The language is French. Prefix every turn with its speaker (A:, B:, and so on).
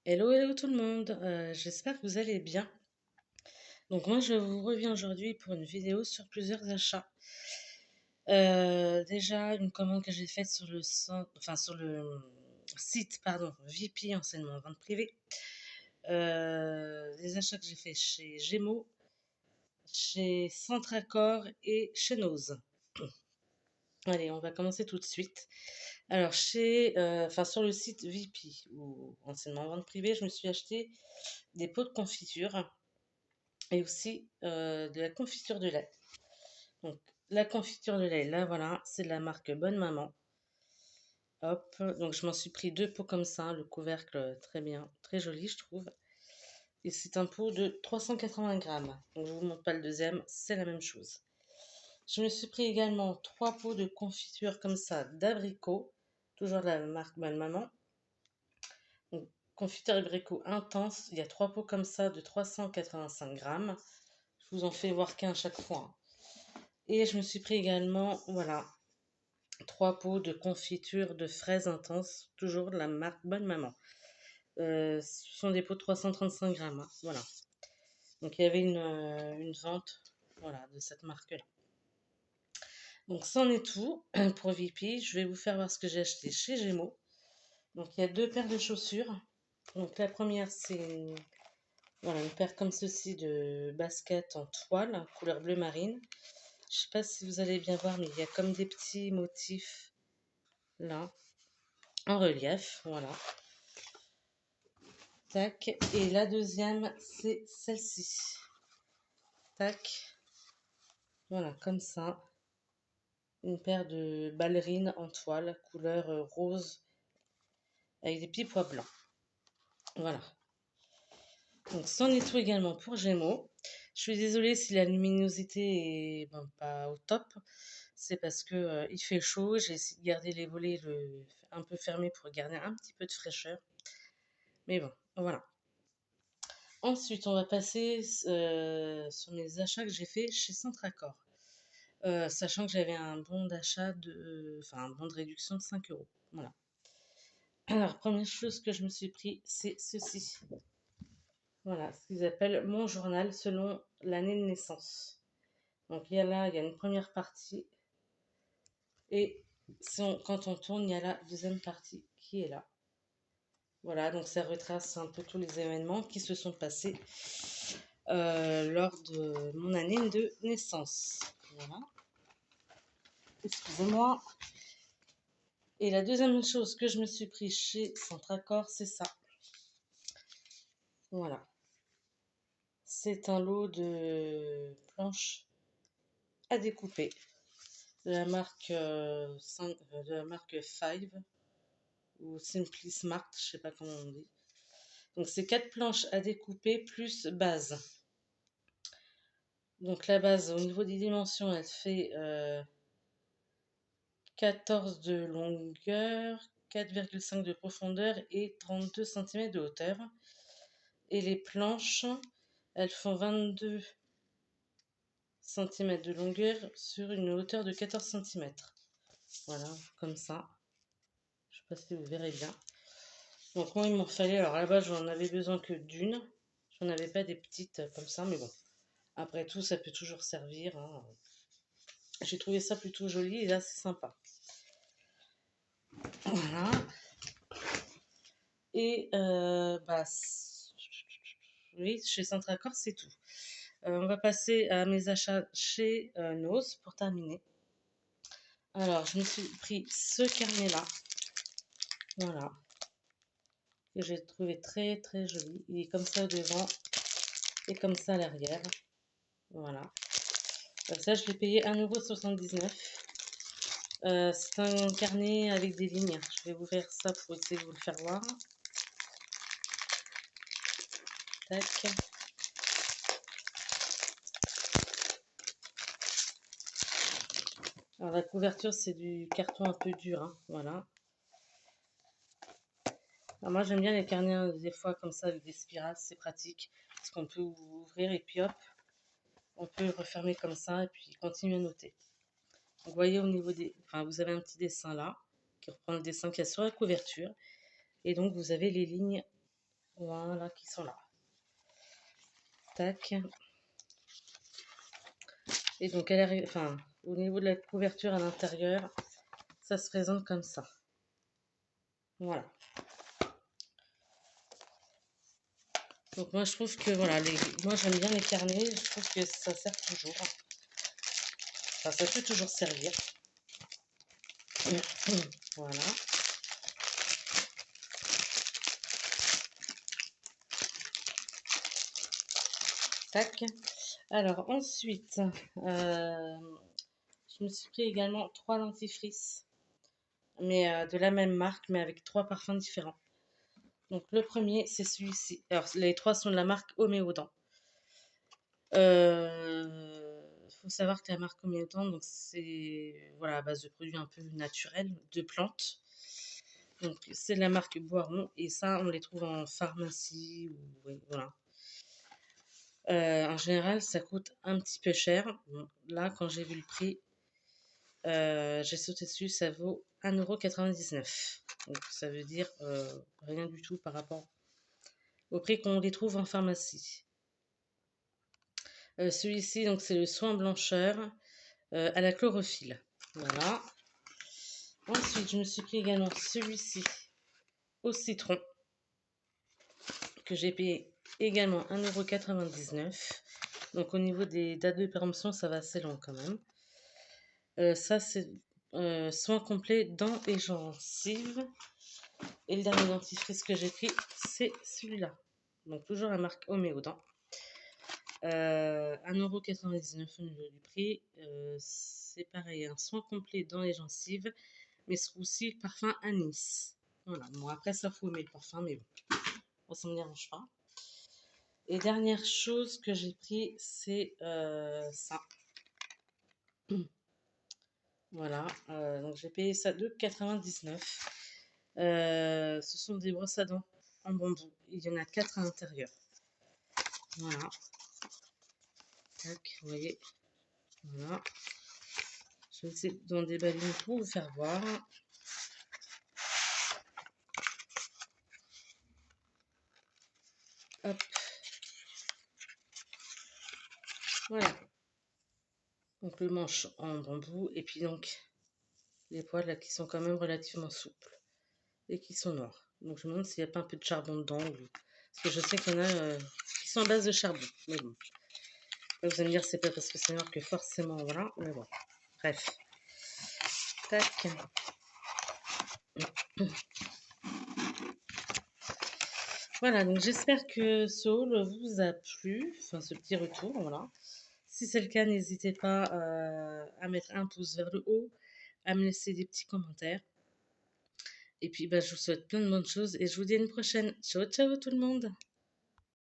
A: Hello, hello tout le monde, j'espère que vous allez bien. Donc moi je vous reviens aujourd'hui pour une vidéo sur plusieurs achats. Déjà une commande que j'ai faite sur le site pardon, VP enseignement vente privée. Des achats que j'ai fait chez Gémeaux, chez Centracor et chez Nose. Allez, on va commencer tout de suite. Alors sur le site VP ou enseignement vente privée, je me suis acheté des pots de confiture et aussi de la confiture de lait. Donc, la confiture de lait, là, voilà, c'est de la marque Bonne Maman. Hop, donc je m'en suis pris deux pots comme ça, le couvercle très bien, très joli, je trouve. Et c'est un pot de 380 grammes. Donc, je vous montre pas le deuxième, c'est la même chose. Je me suis pris également trois pots de confiture comme ça d'abricot, toujours de la marque Bonne Maman. Donc, confiture abricot intense, il y a trois pots comme ça de 385 grammes. Je vous en fais voir qu'un chaque fois. Et je me suis pris également, voilà, trois pots de confiture de fraises intenses, toujours de la marque Bonne Maman. Ce sont des pots de 335 grammes, hein, voilà. Donc il y avait une vente, voilà, de cette marque-là. Donc c'en est tout pour VP. Je vais vous faire voir ce que j'ai acheté chez Gémeaux. Donc il y a deux paires de chaussures. Donc la première c'est voilà, une paire comme ceci de baskets en toile, couleur bleu marine. Je sais pas si vous allez bien voir, mais il y a comme des petits motifs là, en relief, voilà. Tac. Et la deuxième, c'est celle-ci. Tac. Voilà, comme ça. Une paire de ballerines en toile, couleur rose, avec des petits pois blancs. Voilà. Donc, c'en est tout également pour Gémeaux. Je suis désolée si la luminosité est pas au top. C'est parce que il fait chaud. J'ai essayé de garder les volets un peu fermés pour garder un petit peu de fraîcheur. Mais bon, voilà. Ensuite, on va passer sur mes achats que j'ai fait chez Centracor. Sachant que j'avais un bon d'achat un bon de réduction de 5 euros. Voilà. Alors, première chose que je me suis pris, c'est ceci. Voilà, ce qu'ils appellent mon journal selon l'année de naissance. Donc, il y a une première partie. Et quand on tourne, il y a la deuxième partie qui est là. Voilà, donc ça retrace un peu tous les événements qui se sont passés lors de mon année de naissance. Voilà. Excusez-moi. Et la deuxième chose que je me suis pris chez Centracor, c'est ça. Voilà. C'est un lot de planches à découper de la marque Five ou Simply Smart, je sais pas comment on dit. Donc c'est quatre planches à découper plus base. Donc la base au niveau des dimensions, elle fait 14 de longueur, 4,5 de profondeur et 32 cm de hauteur. Et les planches, elles font 22 cm de longueur sur une hauteur de 14 cm. Voilà, comme ça. Je sais pas si vous verrez bien. Donc moi, il m'en fallait, alors là-bas, j'en avais besoin que d'une. J'en avais pas des petites comme ça, mais bon. Après tout, ça peut toujours servir, hein. J'ai trouvé ça plutôt joli et là, c'est sympa. Voilà. Et oui, chez Centracor, c'est tout. On va passer à mes achats chez Nose pour terminer. Alors, je me suis pris ce carnet-là. Voilà. Que j'ai trouvé très très joli. Il est comme ça devant et comme ça à l'arrière. Voilà. Ça, je l'ai payé 1,79 €. C'est un carnet avec des lignes. Je vais vous faire ça pour essayer de vous le faire voir. Tac. Alors, la couverture, c'est du carton un peu dur, hein. Voilà. Alors, moi, j'aime bien les carnets des fois comme ça avec des spirales. C'est pratique. Parce qu'on peut ouvrir et puis hop, on peut refermer comme ça et puis continuer à noter. Donc, vous voyez au niveau des... Enfin, vous avez un petit dessin là qui reprend le dessin qu'il y a sur la couverture. Et donc, vous avez les lignes Voilà, qui sont là. Tac. Et donc, enfin, au niveau de la couverture à l'intérieur, ça se présente comme ça. Voilà. Donc moi je trouve que voilà, moi j'aime bien les carnets, je trouve que ça sert toujours. Enfin, ça peut toujours servir. Voilà. Tac. Alors ensuite, je me suis pris également 3 dentifrices, mais de la même marque, mais avec 3 parfums différents. Donc le premier, c'est celui-ci. Alors les 3 sont de la marque Homéodent. Faut savoir que la marque Homéodent, donc c'est voilà, à base de produits un peu naturels, de plantes. Donc c'est de la marque Boiron et ça on les trouve en pharmacie ou oui, voilà. En général ça coûte un petit peu cher. Bon, là quand j'ai vu le prix, j'ai sauté dessus, ça vaut 1,99 €. Donc ça veut dire rien du tout par rapport au prix qu'on les trouve en pharmacie. Celui-ci donc c'est le soin blancheur à la chlorophylle. Voilà. Ensuite je me suis pris également celui-ci au citron que j'ai payé également 1,99 €. Donc au niveau des dates de péremption, ça va assez long quand même. Ça, c'est soin complet dents et gencives. Et le dernier dentifrice que j'ai pris, c'est celui-là. Donc toujours la marque Homéodent. 1,99 € au niveau du prix. C'est pareil, un soin complet dents et gencives. Mais ce coup-ci, parfum anis. Voilà. Bon, après, ça faut aimer le parfum, mais bon, ça me dérange pas. Et dernière chose que j'ai pris, c'est ça. Voilà, donc j'ai payé ça 2,99 €. Ce sont des brosses à dents en bambou. Il y en a 4 à l'intérieur. Voilà. Tac, vous voyez. Voilà. Je vais essayer d'en déballer une pour vous faire voir. Hop. Voilà. Donc le manche en bambou et puis donc les poils là qui sont quand même relativement souples et qui sont noirs. Donc je me demande s'il n'y a pas un peu de charbon dedans. Parce que je sais qu'il y en a qui sont à base de charbon. Mais bon. Là, vous allez me dire c'est pas parce que c'est noir que forcément voilà. Mais bon. Bref. Tac. Voilà, donc j'espère que ce haul vous a plu, enfin ce petit retour, voilà. Si c'est le cas, n'hésitez pas à mettre un pouce vers le haut, à me laisser des petits commentaires. Et puis bah, je vous souhaite plein de bonnes choses et je vous dis à une prochaine. Ciao ciao tout le monde!